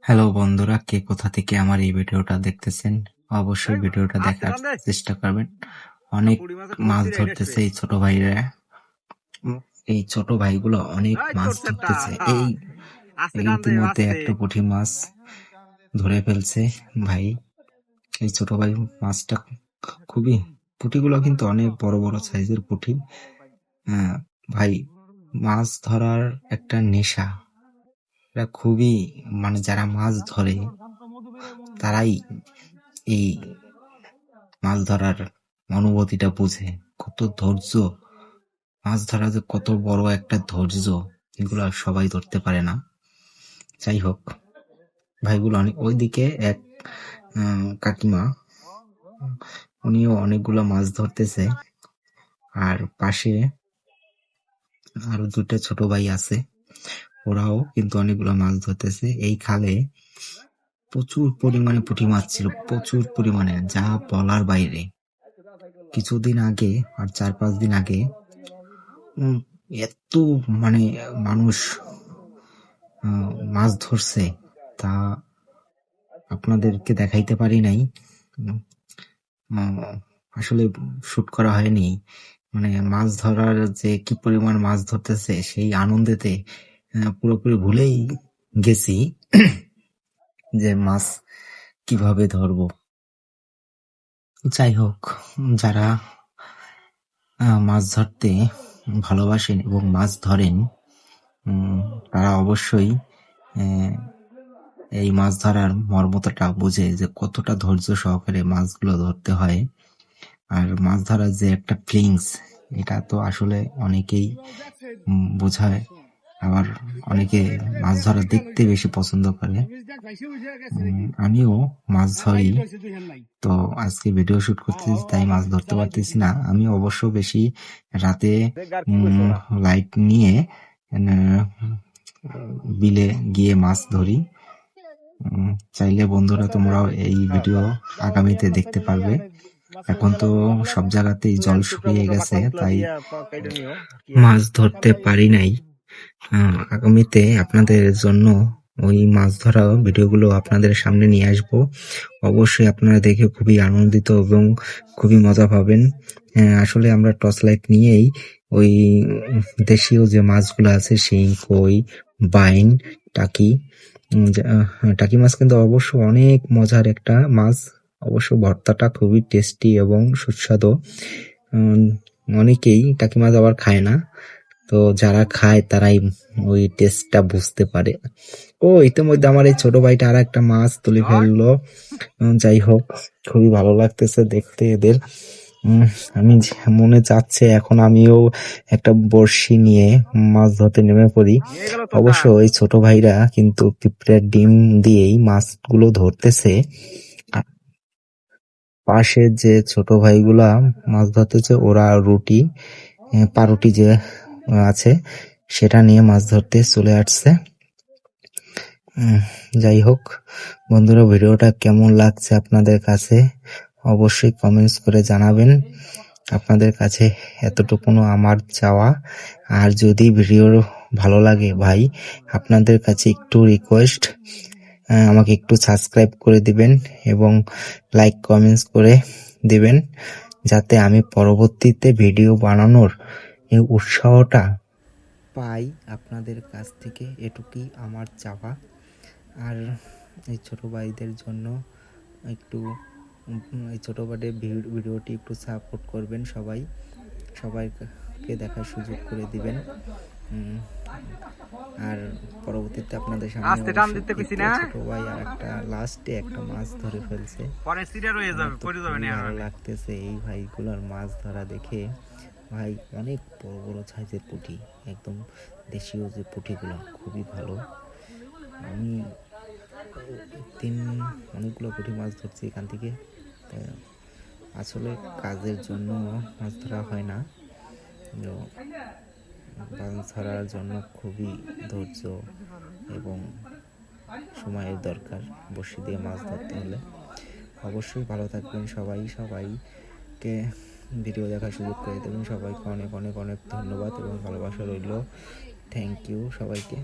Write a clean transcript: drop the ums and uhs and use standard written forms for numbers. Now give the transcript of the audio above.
Hello বন্ধুরা, কে কোথা থেকে আমার এই ভিডিওটা দেখতেছেন অবশ্যই ভিডিওটা দেখার চেষ্টা করবেন। অনেক মাছ ধরতেছে এই ছোট ভাইরা। এই ছোট ভাইগুলো অনেক মাছ ধরতেছে। এই ইতিমধ্যে একটা পুঁটি মাছ ধরে ফেলছে ভাই। এই ছোট ভাই মাছটা খুবই, পুঁটিগুলো কিন্তু অনেক বড় বড় সাইজের পুঁটি। ভাই, মাছ ধরার একটা নেশা, এটা খুবই, মানে যারা মাছ ধরে তারাই এই মাছ ধরার অনুভূতিটা বুঝে। কত ধৈর্য, মাছ ধরা যে কত বড় একটা ধৈর্য, এগুলো সবাই ধরতে পারে না। যাই হোক, ভাইগুলো অনেক, ওইদিকে এক কাকিমা, উনিও অনেকগুলো মাছ ধরতেছে, আর পাশে আরো দুটো ছোট ভাই আছে, ওরাও কিন্তু অনেকগুলো মাছ ধরতেছে। এই খালে প্রচুর পরিমাণে পুঁটি মাছ ছিল, প্রচুর পরিমাণে, যা বলার বাইরে। কিছুদিন আগে, আর 4-5 দিন আগে এত, মানে মানুষ মাছ ধরছে, তা আপনাদেরকে দেখাইতে পারি নাই। আসলে শুট করা হয়নি। মানে মাছ ধরার যে কি পরিমাণ মাছ ধরতেছে, সেই আনন্দেতে পুরোপুরি ভুলেই গেছি যে মাছ কিভাবে ধরবো। যাই হোক, যারা মাছ ধরতে ভালোবাসেন এবং মাছ ধরেন, তারা অবশ্যই এই মাছ ধরার মর্মটা বোঝে যে কতটা ধৈর্য সহকারে মাছগুলো ধরতে হয়। আর মাছ ধরার যে একটা ফিলিংস, এটা তো আসলে অনেকেই বোঝায়, আবার অনেকে মাছ ধরা দেখতে বেশি পছন্দ করে। আমিও মাছ ধরি, তো আজকে ভিডিও শুট করতেছি তাই মাছ ধরতে পারতেছি না। আমি অবশ্য বেশি রাতে লাইট নিয়ে বিলে গিয়ে মাছ ধরি। চাইলে বন্ধুরা তোমরাও এই ভিডিও আগামীতে দেখতে পারবে। এখন তো সব জায়গাতেই জল শুকিয়ে গেছে, তাই মাছ ধরতে পারি নাই। আগামীতে আপনাদের জন্য ওই মাছ ধরা ভিডিওগুলো আপনাদের সামনে নিয়ে আসবো। অবশ্যই আপনারা দেখে খুবই আনন্দিত এবং খুবই মজা পাবেন। আসলে আমরা টর্চ লাইট নিয়েই ওই দেশীয় যে মাছগুলো আছে, শিং, কই, বাইন, টাকি, টাকি মাছ কিন্তু অবশ্য অনেক মজার একটা মাছ। অবশ্য ভর্তাটা খুবই টেস্টি এবং সুস্বাদু। অনেকেই টাকি মাছ আবার খায় না, তো যারা খায় তারাই ওই টেস্টটা বুঝতে পারে। ও ইতিমধ্যে আমার এই ছোট ভাইটা আর একটা মাছ তুলে ফেললো। যাই হোক, খুবই ভালো লাগতেছে দেখতে এদের। আমি মনে চাচ্ছে এখন আমিও একটা বড়শি নিয়ে মাছ ধরতে নেমে পড়ি। অবশ্য এই ছোট ভাইরা কিন্তু পিঁপড়ের ডিম দিয়েই মাছগুলো ধরতেছে। পাশে যে ছোট ভাইগুলা মাছ ধরতেছে, ওরা রুটি, পাউরুটি যে আছে সেটা নিয়ে মাছ ধরতে চলে আসছে। যাই হোক বন্ধুরা, ভিডিওটা কেমন লাগছে আপনাদের কাছে অবশ্যই কমেন্টস করে জানাবেন। আপনাদের কাছে এতটুকুনো আমার চাওয়া। আর যদি ভিডিও ভালো লাগে ভাই, আপনাদের কাছে একটু রিকোয়েস্ট, আমাকে একটু সাবস্ক্রাইব করে দিবেন এবং লাইক কমেন্টস করে দিবেন, যাতে আমি পরবর্তীতে ভিডিও বানানোর এই উৎসাহটা পাই আপনাদের কাছ থেকে। এটুকুই আমার চাওয়া। আর এই ছোটো ভাইদের জন্য একটু, এই ছোটো ভাইদের ভিডিওটি একটু সাপোর্ট করবেন, সবাইকে দেখার সুযোগ করে দিবেন। আর পরবর্তীতে আপনাদের সামনে ছোট ভাই আর একটা লাস্টে একটা মাছ ধরে ফেলছে। ভালো লাগতেছে এই ভাইগুলোর মাছ ধরা দেখে। ভাই অনেক বড় বড় সাইজের পুঁটি, একদম দেশীয় যে পুঁটিগুলো, খুবই ভালো। আমি অনেকগুলো পুঁটি মাছ ধরছি এখান থেকে। আসলে কাজের জন্য মাছ ধরা হয় না, মাছ ধরার জন্য খুবই ধৈর্য এবং সময়ের দরকার বড়শি দিয়ে মাছ ধরতে হলে। অবশ্যই ভালো থাকবেন সবাইকে ভিডিও দেখার সুযোগ করে দেবেন। সবাইকে অনেক অনেক অনেক ধন্যবাদ এবং ভালোবাসা রইল। থ্যাংক ইউ সবাইকে।